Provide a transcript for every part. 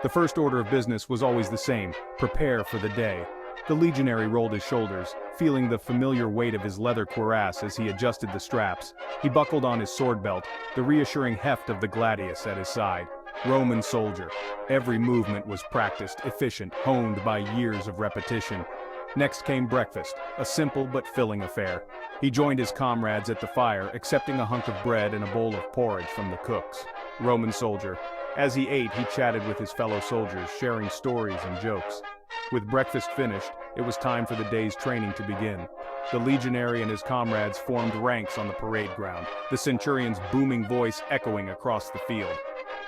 The first order of business was always the same: prepare for the day. The legionary rolled his shoulders, feeling the familiar weight of his leather cuirass as he adjusted the straps. He buckled on his sword belt, the reassuring heft of the gladius at his side. Roman soldier. Every movement was practiced, efficient, honed by years of repetition. Next came breakfast, a simple but filling affair. He joined his comrades at the fire, accepting a hunk of bread and a bowl of porridge from the cooks. Roman soldier. As he ate, he chatted with his fellow soldiers, sharing stories and jokes. With breakfast finished, it was time for the day's training to begin. The legionary and his comrades formed ranks on the parade ground, the centurion's booming voice echoing across the field.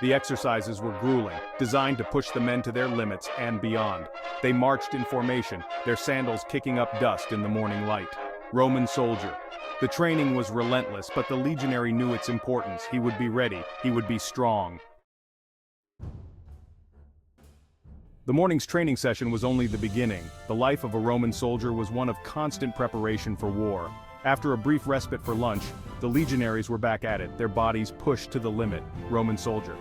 The exercises were grueling, designed to push the men to their limits and beyond. They marched in formation, their sandals kicking up dust in the morning light. Roman soldier. The training was relentless, but the legionary knew its importance. He would be ready, he would be strong. The morning's training session was only the beginning. The life of a Roman soldier was one of constant preparation for war. After a brief respite for lunch, the legionaries were back at it, their bodies pushed to the limit. Roman soldier.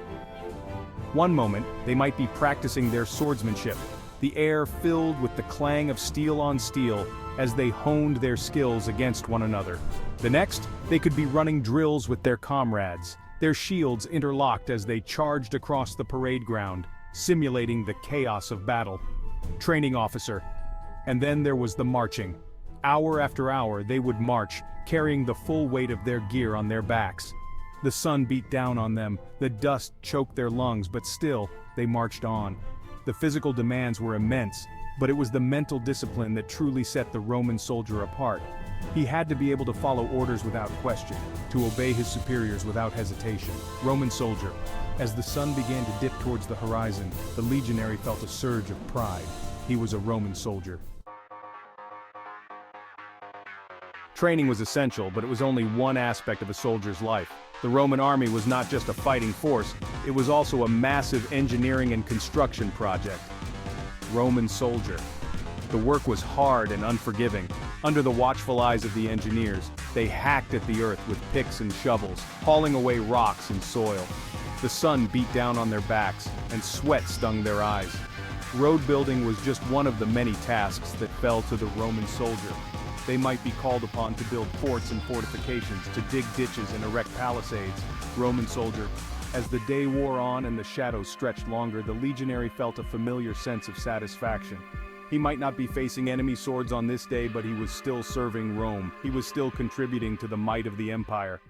One moment, they might be practicing their swordsmanship, the air filled with the clang of steel on steel as they honed their skills against one another. The next, they could be running drills with their comrades, their shields interlocked as they charged across the parade ground, simulating the chaos of battle. Training officer. And then there was the marching. Hour after hour they would march, carrying the full weight of their gear on their backs. The sun beat down on them, the dust choked their lungs, but still, they marched on. The physical demands were immense, but it was the mental discipline that truly set the Roman soldier apart. He had to be able to follow orders without question, to obey his superiors without hesitation. Roman soldier. As the sun began to dip towards the horizon, the legionary felt a surge of pride. He was a Roman soldier. Training was essential, but it was only one aspect of a soldier's life. The Roman army was not just a fighting force, it was also a massive engineering and construction project. Roman soldier. The work was hard and unforgiving. Under the watchful eyes of the engineers, they hacked at the earth with picks and shovels, hauling away rocks and soil. The sun beat down on their backs, and sweat stung their eyes. Road building was just one of the many tasks that fell to the Roman soldier. They might be called upon to build forts and fortifications, to dig ditches and erect palisades. Roman soldier. As the day wore on and the shadows stretched longer, the legionary felt a familiar sense of satisfaction. He might not be facing enemy swords on this day, but he was still serving Rome. He was still contributing to the might of the empire.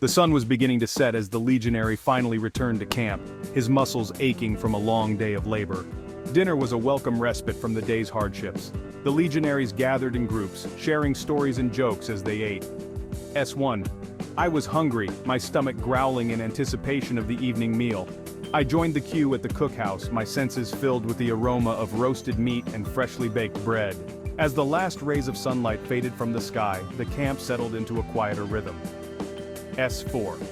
The sun was beginning to set as the legionary finally returned to camp, his muscles aching from a long day of labor. Dinner was a welcome respite from the day's hardships. The legionaries gathered in groups, sharing stories and jokes as they ate. S1. I was hungry, my stomach growling in anticipation of the evening meal. I joined the queue at the cookhouse, my senses filled with the aroma of roasted meat and freshly baked bread. As the last rays of sunlight faded from the sky, the camp settled into a quieter rhythm. S4.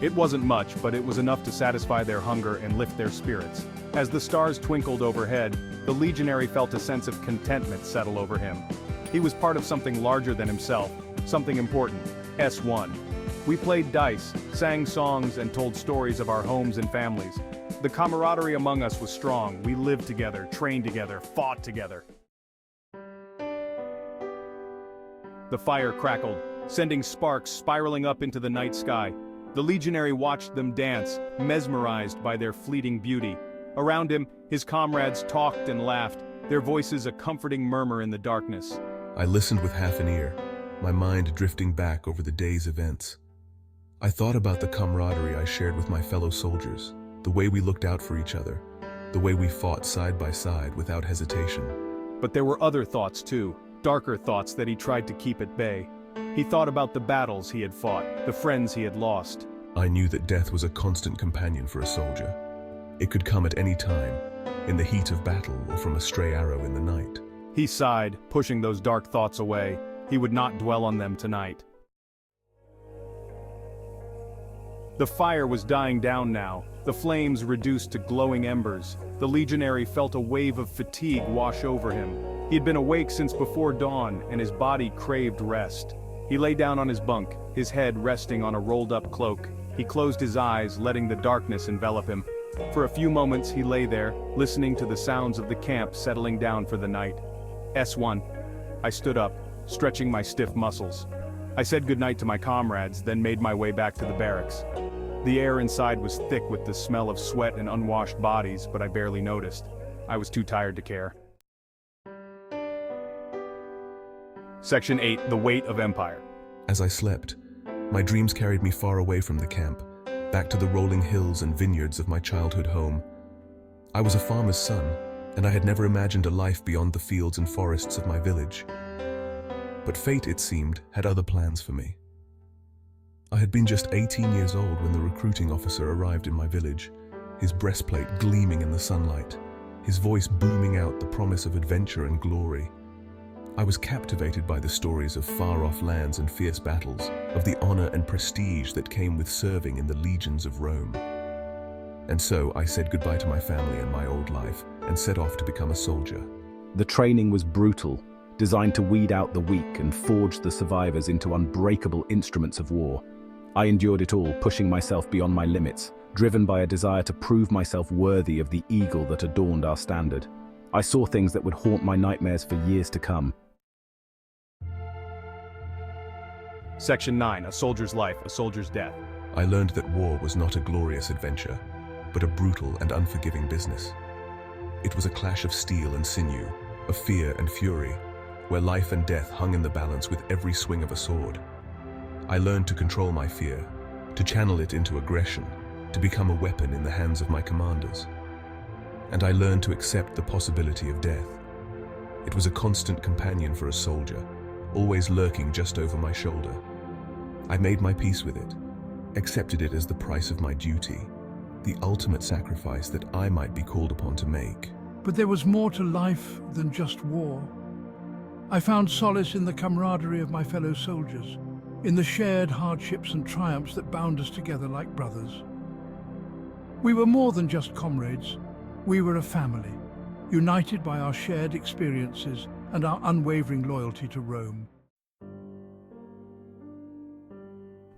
It wasn't much, but it was enough to satisfy their hunger and lift their spirits. As the stars twinkled overhead, the legionary felt a sense of contentment settle over him. He was part of something larger than himself, something important. S1. We played dice, sang songs, and told stories of our homes and families. The camaraderie among us was strong. We lived together, trained together, fought together. The fire crackled, sending sparks spiraling up into the night sky. The legionary watched them dance, mesmerized by their fleeting beauty. Around him, his comrades talked and laughed, their voices a comforting murmur in the darkness. I listened with half an ear, my mind drifting back over the day's events. I thought about the camaraderie I shared with my fellow soldiers, the way we looked out for each other, the way we fought side by side without hesitation. But there were other thoughts too, darker thoughts that he tried to keep at bay. He thought about the battles he had fought, the friends he had lost. I knew that death was a constant companion for a soldier. It could come at any time, in the heat of battle or from a stray arrow in the night. He sighed, pushing those dark thoughts away. He would not dwell on them tonight. The fire was dying down now, the flames reduced to glowing embers. The legionary felt a wave of fatigue wash over him. He had been awake since before dawn, and his body craved rest. He lay down on his bunk, his head resting on a rolled-up cloak. He closed his eyes, letting the darkness envelop him. For a few moments he lay there, listening to the sounds of the camp settling down for the night. S1. I stood up, stretching my stiff muscles. I said goodnight to my comrades, then made my way back to the barracks. The air inside was thick with the smell of sweat and unwashed bodies, but I barely noticed. I was too tired to care. Section 8. The Weight of Empire. As I slept, my dreams carried me far away from the camp, back to the rolling hills and vineyards of my childhood home. I was a farmer's son, and I had never imagined a life beyond the fields and forests of my village. But fate, it seemed, had other plans for me. I had been just 18 years old when the recruiting officer arrived in my village, his breastplate gleaming in the sunlight, his voice booming out the promise of adventure and glory. I was captivated by the stories of far-off lands and fierce battles, of the honor and prestige that came with serving in the legions of Rome. And so I said goodbye to my family and my old life, and set off to become a soldier. The training was brutal, designed to weed out the weak and forge the survivors into unbreakable instruments of war. I endured it all, pushing myself beyond my limits, driven by a desire to prove myself worthy of the eagle that adorned our standard. I saw things that would haunt my nightmares for years to come. Section 9. A Soldier's Life, a Soldier's Death. I learned that war was not a glorious adventure, but a brutal and unforgiving business. It was a clash of steel and sinew, of fear and fury, where life and death hung in the balance with every swing of a sword. I learned to control my fear, to channel it into aggression, to become a weapon in the hands of my commanders. And I learned to accept the possibility of death. It was a constant companion for a soldier, always lurking just over my shoulder. I made my peace with it, accepted it as the price of my duty, the ultimate sacrifice that I might be called upon to make. But there was more to life than just war. I found solace in the camaraderie of my fellow soldiers, in the shared hardships and triumphs that bound us together like brothers. We were more than just comrades. We were a family, united by our shared experiences and our unwavering loyalty to Rome.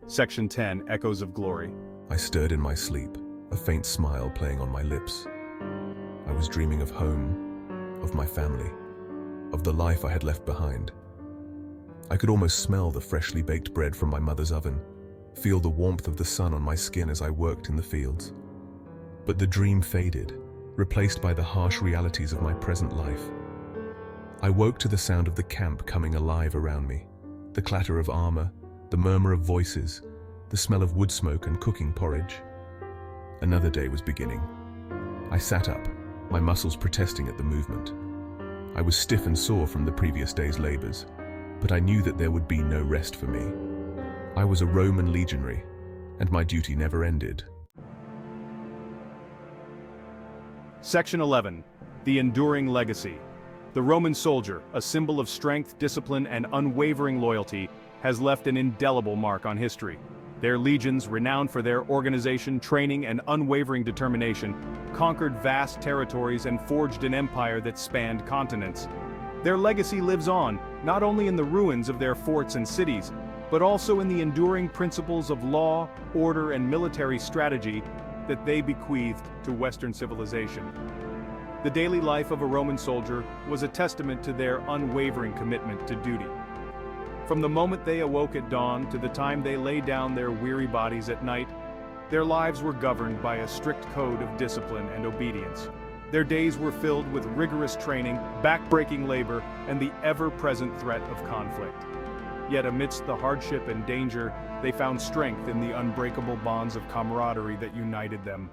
Section 10. Echoes of Glory. I stirred in my sleep, a faint smile playing on my lips. I was dreaming of home, of my family, of the life I had left behind. I could almost smell the freshly baked bread from my mother's oven, feel the warmth of the sun on my skin as I worked in the fields. But the dream faded, replaced by the harsh realities of my present life. I woke to the sound of the camp coming alive around me, the clatter of armor, the murmur of voices, the smell of wood smoke and cooking porridge. Another day was beginning. I sat up, my muscles protesting at the movement. I was stiff and sore from the previous day's labors, but I knew that there would be no rest for me. I was a Roman legionary, and my duty never ended. Section 11. The Enduring Legacy. The Roman soldier, a symbol of strength, discipline, and unwavering loyalty, has left an indelible mark on history. Their legions, renowned for their organization, training, and unwavering determination, conquered vast territories and forged an empire that spanned continents. Their legacy lives on, not only in the ruins of their forts and cities, but also in the enduring principles of law, order, and military strategy that they bequeathed to Western civilization. The daily life of a Roman soldier was a testament to their unwavering commitment to duty. From the moment they awoke at dawn to the time they lay down their weary bodies at night, their lives were governed by a strict code of discipline and obedience. Their days were filled with rigorous training, back-breaking labor, and the ever-present threat of conflict. Yet amidst the hardship and danger, they found strength in the unbreakable bonds of camaraderie that united them.